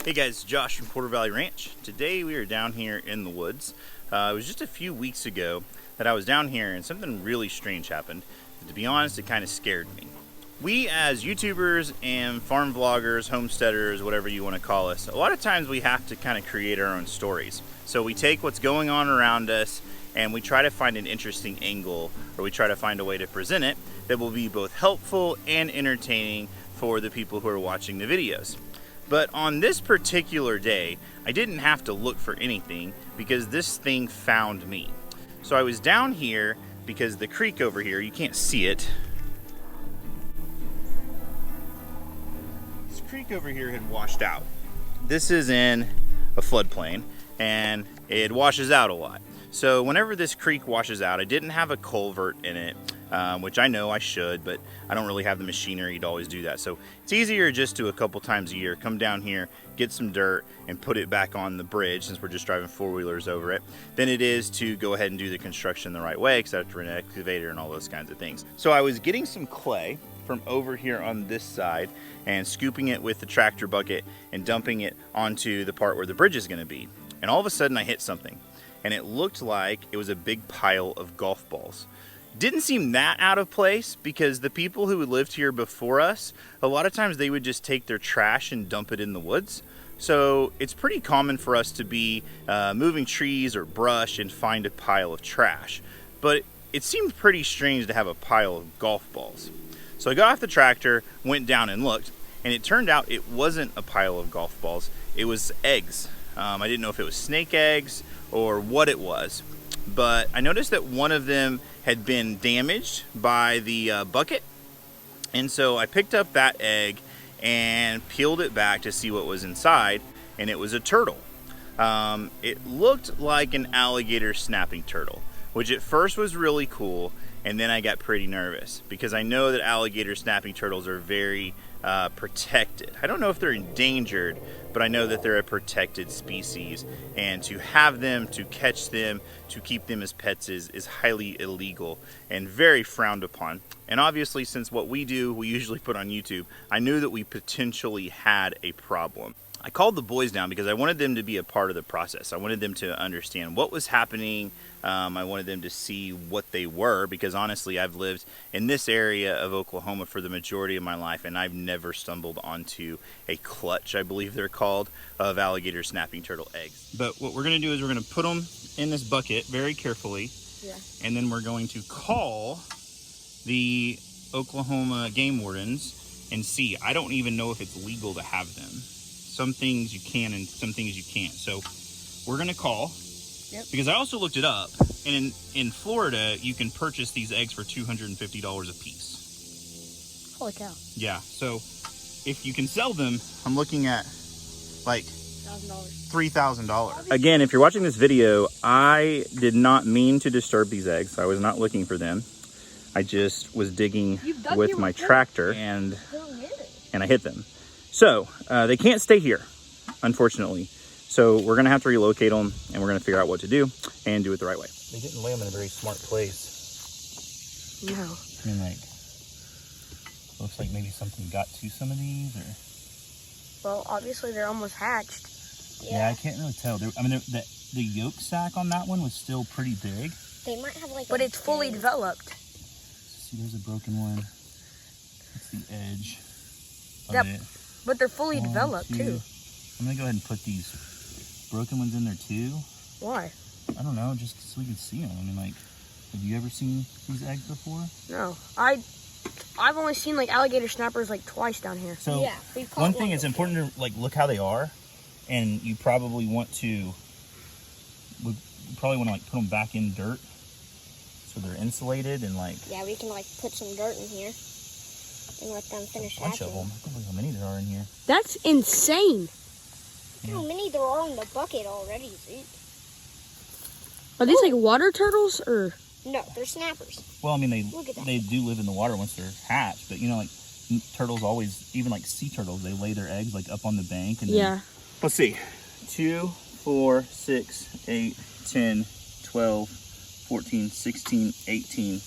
Hey guys, Josh from Porter Valley Ranch. Today we are down here in the woods. It was just a few weeks ago that I was down here and something really strange happened. To be honest, it kind of scared me. We as YouTubers and farm vloggers, homesteaders, whatever you want to call us, a lot of times we have to kind of create our own stories. So we take what's going on around us and we try to find an interesting angle, or we try to find a way to present it that will be both helpful and entertaining for the people who are watching the videos. But on this particular day, I didn't have to look for anything because this thing found me. So I was down here because the creek over here, you can't see it. This creek over here had washed out. This is in a floodplain and it washes out a lot. So whenever this creek washes out, I didn't have a culvert in it, which I know I should, but I don't really have the machinery to always do that. So it's easier just to a couple times a year come down here, get some dirt, and put it back on the bridge, since we're just driving four-wheelers over it, than it is to go ahead and do the construction the right way, because I have to rent an excavator and all those kinds of things. So I was getting some clay from over here on this side and scooping it with the tractor bucket and dumping it onto the part where the bridge is going to be. And all of a sudden I hit something, and it looked like it was a big pile of golf balls. Didn't seem that out of place because the people who lived here before us, a lot of times they would just take their trash and dump it in the woods. So it's pretty common for us to be moving trees or brush and find a pile of trash. But it seemed pretty strange to have a pile of golf balls. So I got off the tractor, went down and looked, and it turned out it wasn't a pile of golf balls. It was eggs. I didn't know if it was snake eggs or what it was, but I noticed that one of them had been damaged by the bucket, and so I picked up that egg and peeled it back to see what was inside, and it was a turtle. It looked like an alligator snapping turtle, which at first was really cool, and then I got pretty nervous because I know that alligator snapping turtles are very protected. I don't know if they're endangered, but I know that they're a protected species, and to have them, to catch them, to keep them as pets is highly illegal and very frowned upon. And obviously, since what we do, we usually put on YouTube, I knew that we potentially had a problem. I called the boys down because I wanted them to be a part of the process. I wanted them to understand what was happening. I wanted them to see what they were, because honestly, I've lived in this area of Oklahoma for the majority of my life, and I've never stumbled onto a clutch, I believe they're called, of alligator snapping turtle eggs. But what we're going to do is we're going to put them in this bucket very carefully, and then we're going to call the Oklahoma game wardens and see. I don't even know if it's legal to have them. Some things you can and some things you can't. So we're gonna call, because I also looked it up, and in Florida you can purchase these eggs for $250 a piece. Holy cow. Yeah, so if you can sell them, I'm looking at like $3,000. Again, if you're watching this video, I did not mean to disturb these eggs. I was not looking for them. I just was digging with my tractor and I hit them. So they can't stay here, unfortunately. So we're gonna have to relocate them, and we're gonna figure out what to do and do it the right way. They didn't lay them in a very smart place. No. I mean, like, looks like maybe something got to some of these, or. Well, obviously they're almost hatched. Yeah, I can't really tell. I mean, the yolk sac on that one was still pretty big. They might have like. But it's fully developed. See, there's a broken one. That's the edge of Yep. it. But they're fully developed too. I'm gonna go ahead and put these broken ones in there too. Why? I don't know, just so we can see them. I mean, like, have you ever seen these eggs before? No, I've only seen like alligator snappers like twice down here. So Yeah, one thing, it's important to like look how they are, and you probably want to like put them back in dirt so they're insulated and like. Yeah, we can like put some dirt in here and let them finish A bunch hatching. of them. I can't believe how many there are in here. That's insane. Look how many there are in the bucket already, Zeke. Are these like water turtles or? No, they're snappers. Well, I mean, Look at that. they do live in the water once they're hatched, but you know, like turtles always, even like sea turtles, they lay their eggs like up on the bank. And Yeah. Then, let's see, 2, 4, 6, 8, 10, 12, 14, 16, 18,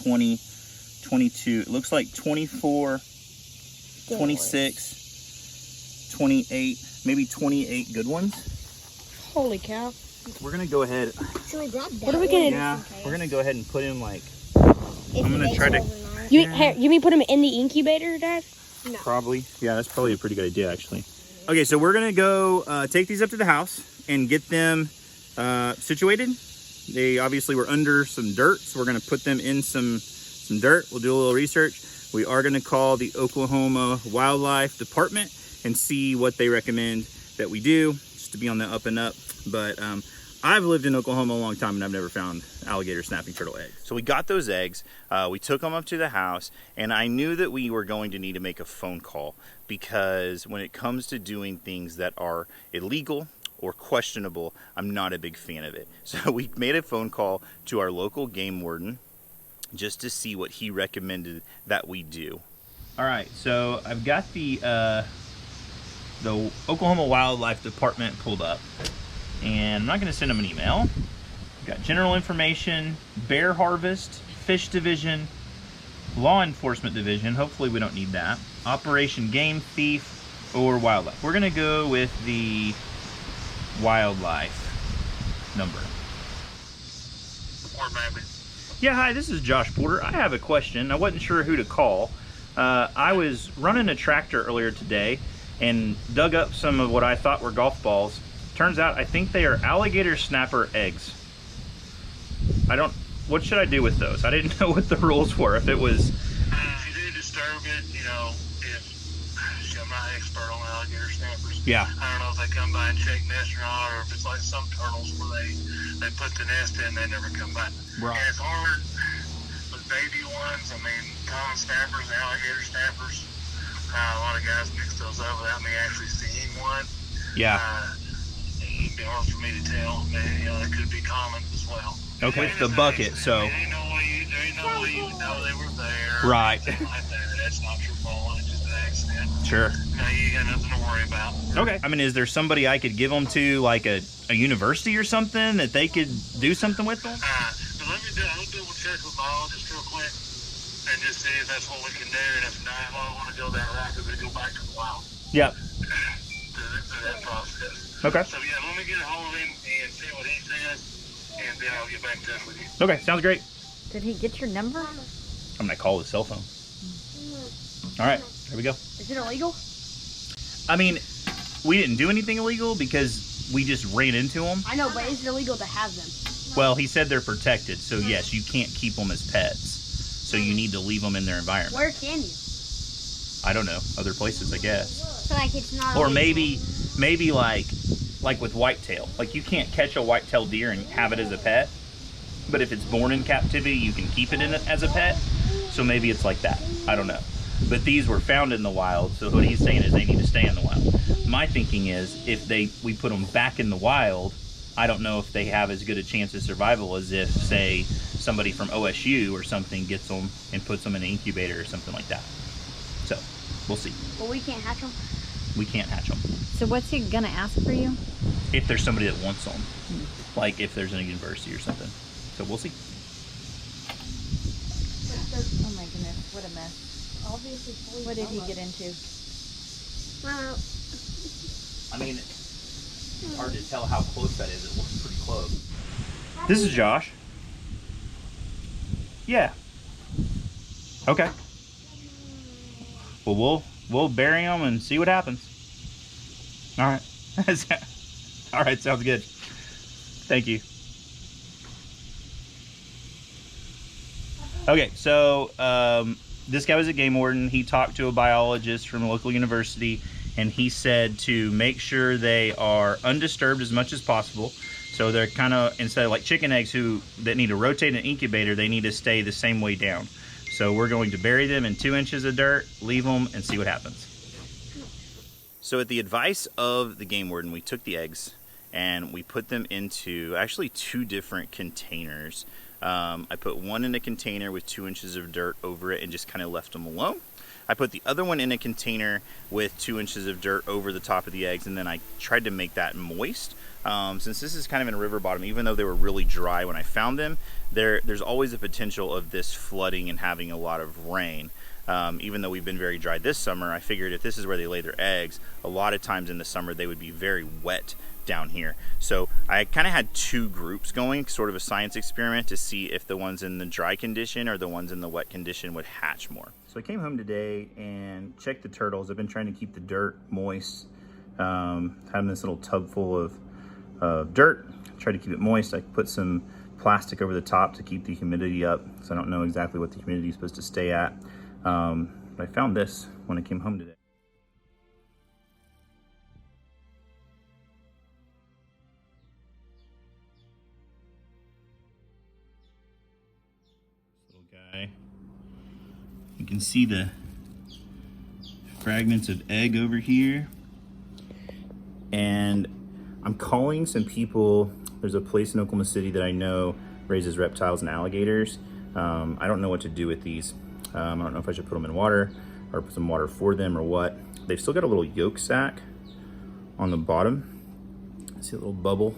20, 22. It looks like 24, 26, 28, maybe 28 good ones. Holy cow. We're gonna go ahead. Should we grab that? What are we gonna do? Yeah, we're gonna go ahead and put him like. If I'm gonna he try makes to- it overnight. You mean put them in the incubator, Dad? No. Probably. Yeah, that's probably a pretty good idea, actually. Okay, so we're gonna go take these up to the house and get them situated. They obviously were under some dirt, so we're gonna put them in some dirt. We'll do a little research. We are gonna call the Oklahoma Wildlife Department and see what they recommend that we do, just to be on the up and up. But I've lived in Oklahoma a long time and I've never found alligator snapping turtle eggs. So we got those eggs, we took them up to the house, and I knew that we were going to need to make a phone call, because when it comes to doing things that are illegal or questionable, I'm not a big fan of it. So we made a phone call to our local game warden just to see what he recommended that we do. All right, so I've got the Oklahoma Wildlife Department pulled up, and I'm not going to send them an email. We've got general information, bear harvest, fish division, law enforcement division. Hopefully we don't need that. Operation game thief or wildlife. We're going to go with the wildlife number. Yeah, hi, this is Josh Porter. I have a question. I wasn't sure who to call. I was running a tractor earlier today and dug up some of what I thought were golf balls. Turns out I think they are alligator snapper eggs. What should I do with those? I didn't know what the rules were. If it was... If you do disturb it, you know, I'm not an expert on alligator snappers. Yeah. I don't know if they come by and check nest or not, or if it's like some turtles where they put the nest in, they never come back. Right. And it's hard with baby ones. I mean, common snappers and alligator snappers. A lot of guys mix those up without me actually seeing one. Yeah. It'd be hard for me to tell. You know, they could be common as well. Okay. With the bucket, so... There ain't no way you would know they were there. Right. Like that. That's not your fault. It's just an accident. Sure. No, you got nothing to worry about. Okay. I mean, is there somebody I could give them to, like a university or something, that they could do something with them? But I'll double check with biologists real quick and just see if that's what we can do. And if not, if I want to go that route, we go back to the wild. Yep. Through that process. Okay. So yeah, let me get a hold of him and see what he says, and then I'll get back in touch with you. Okay, sounds great. Did he get your number? I'm gonna call his cell phone. All right, here we go. Is it illegal? I mean, we didn't do anything illegal because we just ran into them. I know, but is it illegal to have them? Well, he said they're protected, so yes, you can't keep them as pets. So you need to leave them in their environment. Where can you? I don't know, other places, I guess. So like it's not. Or illegal. maybe like with whitetail. Like you can't catch a whitetail deer and have it as a pet, but if it's born in captivity, you can keep it in it as a pet. So maybe it's like that. I don't know. But these were found in the wild, so what he's saying is they need to stay in the wild. My thinking is if we put them back in the wild, I don't know if they have as good a chance of survival as if, say, somebody from OSU or something gets them and puts them in an incubator or something like that. So, we'll see. Well, we can't hatch them. We can't hatch them. So what's he gonna ask for you? If there's somebody that wants them. Like if there's a university or something. So, we'll see. Oh my goodness, what a mess. Obviously. What did he get into? Well, I mean, it's hard to tell how close that is. It looks pretty close. This is Josh. Yeah. Okay. Well, we'll bury them and see what happens. All right. All right, sounds good. Thank you. Okay, so this guy was a game warden. He talked to a biologist from a local university, and he said to make sure they are undisturbed as much as possible. So they're kind of, instead of like chicken eggs that need to rotate in an incubator, they need to stay the same way down. So we're going to bury them in 2 inches of dirt, leave them, and see what happens. So at the advice of the game warden, we took the eggs and we put them into actually 2 different containers. I put one in a container with 2 inches of dirt over it and just kind of left them alone. I put the other one in a container with 2 inches of dirt over the top of the eggs, and then I tried to make that moist. Since this is kind of in a river bottom, even though they were really dry when I found them, there's always a potential of this flooding and having a lot of rain. Even though we've been very dry this summer, I figured if this is where they lay their eggs, a lot of times in the summer they would be very wet down here. So I kind of had two groups going, sort of a science experiment to see if the ones in the dry condition or the ones in the wet condition would hatch more. So I came home today and checked the turtles. I've been trying to keep the dirt moist. Having this little tub full of dirt, try to keep it moist. I put some plastic over the top to keep the humidity up, so I don't know exactly what the humidity is supposed to stay at. But I found this when I came home today. Guy. You can see the fragments of egg over here, and I'm calling some people. There's a place in Oklahoma City that I know raises reptiles and alligators. I don't know what to do with these. I don't know if I should put them in water or put some water for them or what. They've still got a little yolk sac on the bottom. See a little bubble.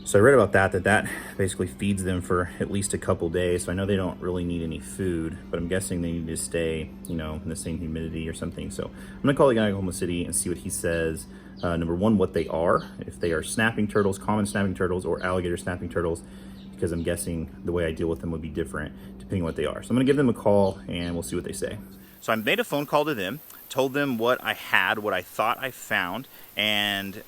So I read about that basically feeds them for at least a couple days. So I know they don't really need any food, but I'm guessing they need to stay, in the same humidity or something. So I'm gonna call the guy in Oklahoma City and see what he says. Number one, what they are, if they are snapping turtles, common snapping turtles, or alligator snapping turtles, because I'm guessing the way I deal with them would be different depending on what they are. So I'm gonna give them a call and we'll see what they say. So I made a phone call to them, told them what I had, what I thought I found, and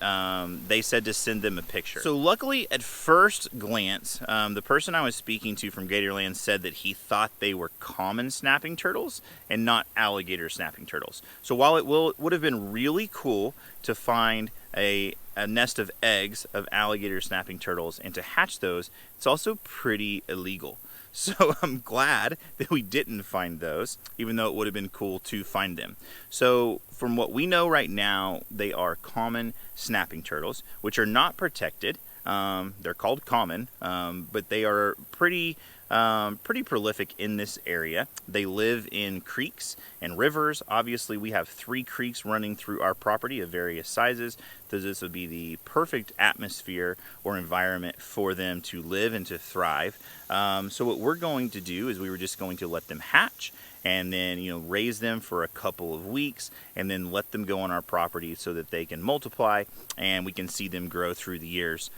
they said to send them a picture. So luckily, at first glance, the person I was speaking to from Gatorland said that he thought they were common snapping turtles and not alligator snapping turtles. So while it would have been really cool to find a nest of eggs of alligator snapping turtles and to hatch those, it's also pretty illegal. So I'm glad that we didn't find those, even though it would have been cool to find them. So from what we know right now, they are common snapping turtles, which are not protected. They're called common, but they are pretty prolific in this area. They live in creeks and rivers. Obviously, we have 3 creeks running through our property of various sizes. So this would be the perfect atmosphere or environment for them to live and to thrive. So what we're going to do is we were just going to let them hatch and then raise them for a couple of weeks and then let them go on our property so that they can multiply and we can see them grow through the years,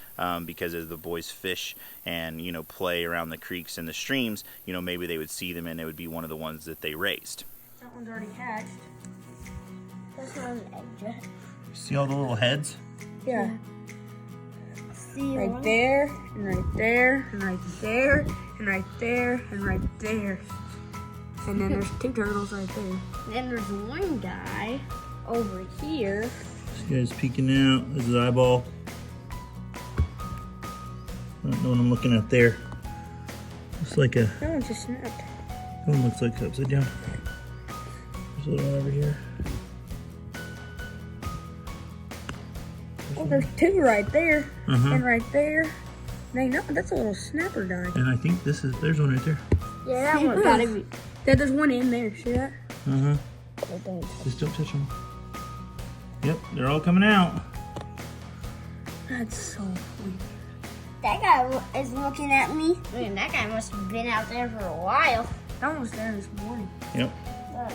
because as the boys fish and play around the creeks and the streams, maybe they would see them and it would be one of the ones that they raised. That one's already hatched. That's not an egg yet. See all the little heads? Yeah. See Right one? there, and right there, and right there, and right there, and right there. And then there's 2 turtles right there. Then there's one guy over here. This guy's peeking out. This is eyeball. I don't know what I'm looking at there. Looks like a... That one just snapped. That one looks like upside down. There's a little one over here. Oh, there's 2 right there, Uh-huh. and right there. No, that's a little snapper guy. And I think there's one right there. Yeah, that one gotta be. There's one in there. See that? Uh-huh. Just don't touch them. Yep, they're all coming out. That's so weird. That guy is looking at me. Man, that guy must have been out there for a while. That one was there this morning. Yep.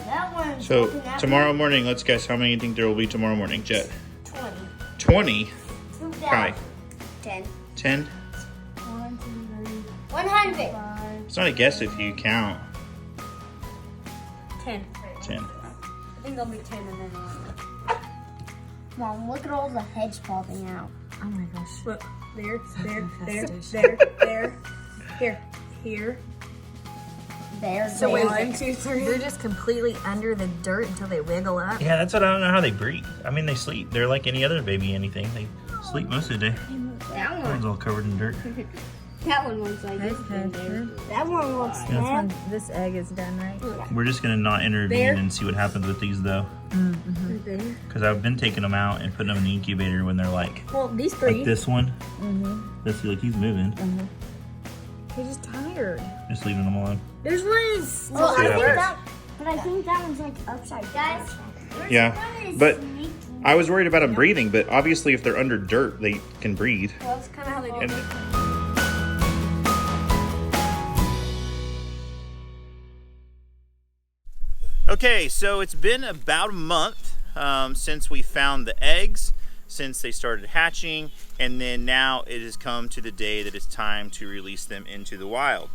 That one's So looking at tomorrow morning, let's guess how many you think there will be tomorrow morning, Jet? me. 20. 20? 2,000. Hi. 10. 10? 1, 2, 3, 100. 5, It's not a guess if you count. 10. 10. I think there'll be 10 and then 1. Mom, look at all the heads popping out. Oh my gosh. Look, there, Infestation. here. There's So wait, there. 1, 2, 3. They're just completely under the dirt until they wiggle up. Yeah, that's what I don't know how they breathe. I mean, they sleep. They're like any other baby, anything. They sleep most of the day. That That one. one's all covered in dirt. That one looks like this. That one looks This bad. this egg is done right. We're just gonna not intervene There. and see what happens with these though. Right there. Because I've been taking them out and putting them in the incubator when they're like Well, these 3. this one. Let's see, like he's moving. They're just tired. Just leaving them alone. There's one. Well, See I what think happens. that, but I think that one's like upside down. Yeah, but I was worried about them breathing, but obviously if they're under dirt, they can breathe. Well, that's kind of how they do And it. Okay, so it's been about a month since we found the eggs, since they started hatching, and then now it has come to the day that it's time to release them into the wild.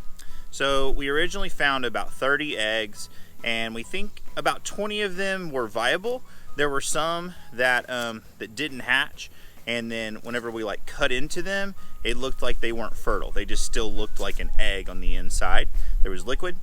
So we originally found about 30 eggs, and we think about 20 of them were viable. There were some that that didn't hatch, and then whenever we like cut into them, it looked like they weren't fertile. They just still looked like an egg on the inside. There was liquid.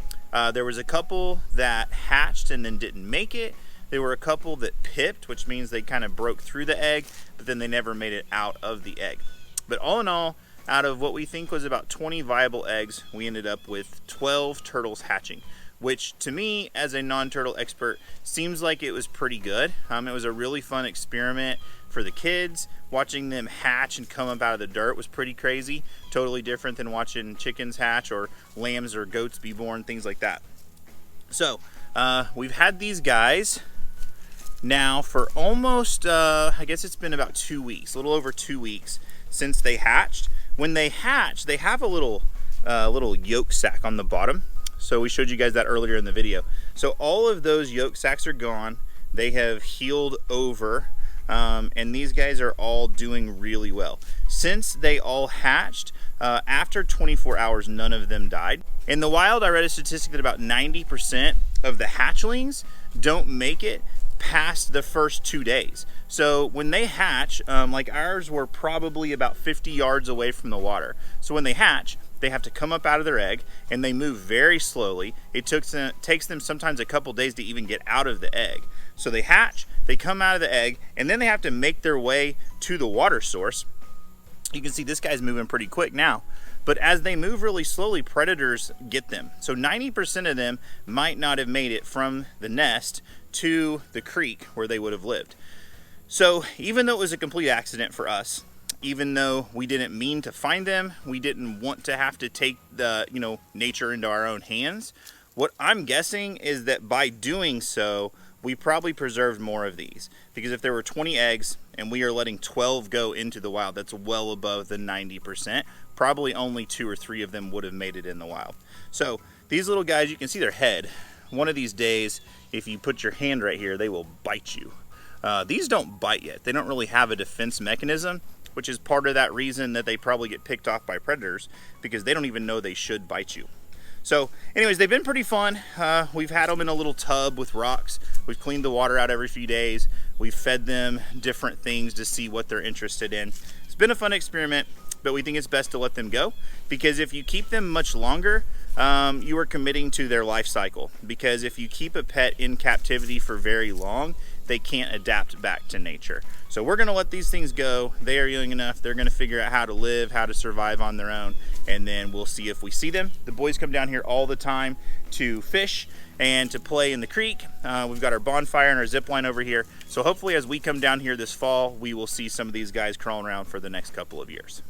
There was a couple that hatched and then didn't make it. There were a couple that pipped, which means they kind of broke through the egg, but then they never made it out of the egg. But all in all, out of what we think was about 20 viable eggs, we ended up with 12 turtles hatching, which to me, as a non-turtle expert, seems like it was pretty good. It was a really fun experiment for the kids. Watching them hatch and come up out of the dirt was pretty crazy. Totally different than watching chickens hatch or lambs or goats be born, things like that. So we've had these guys now for almost, I guess it's been about 2 weeks, a little over 2 weeks since they hatched. When they hatch, they have a little yolk sac on the bottom. So we showed you guys that earlier in the video. So all of those yolk sacs are gone. They have healed over, and these guys are all doing really well. Since they all hatched, after 24 hours, none of them died. In the wild, I read a statistic that about 90% of the hatchlings don't make it past the first 2 days. So when they hatch, like ours were probably about 50 yards away from the water. So when they hatch, they have to come up out of their egg, and they move very slowly. It takes them sometimes a couple days to even get out of the egg. So they hatch, they come out of the egg, and then they have to make their way to the water source. You can see this guy's moving pretty quick now. But as they move really slowly, predators get them. So 90% of them might not have made it from the nest to the creek where they would have lived. So even though it was a complete accident for us, even though we didn't mean to find them, we didn't want to have to take the, nature into our own hands. What I'm guessing is that by doing so, we probably preserved more of these, because if there were 20 eggs and we are letting 12 go into the wild, that's well above the 90%. Probably only 2 or 3 of them would have made it in the wild. So these little guys, you can see their head. One of these days, if you put your hand right here, they will bite you. These don't bite yet. They don't really have a defense mechanism, which is part of that reason that they probably get picked off by predators, because they don't even know they should bite you. So anyways, they've been pretty fun. We've had them in a little tub with rocks. We've cleaned the water out every few days. We've fed them different things to see what they're interested in. It's been a fun experiment, but we think it's best to let them go, because if you keep them much longer, you are committing to their life cycle. Because if you keep a pet in captivity for very long, they can't adapt back to nature. So we're gonna let these things go. They are young enough. They're gonna figure out how to live, how to survive on their own, and then we'll see if we see them. The boys come down here all the time to fish and to play in the creek. We've got our bonfire and our zip line over here. So hopefully as we come down here this fall, we will see some of these guys crawling around for the next couple of years.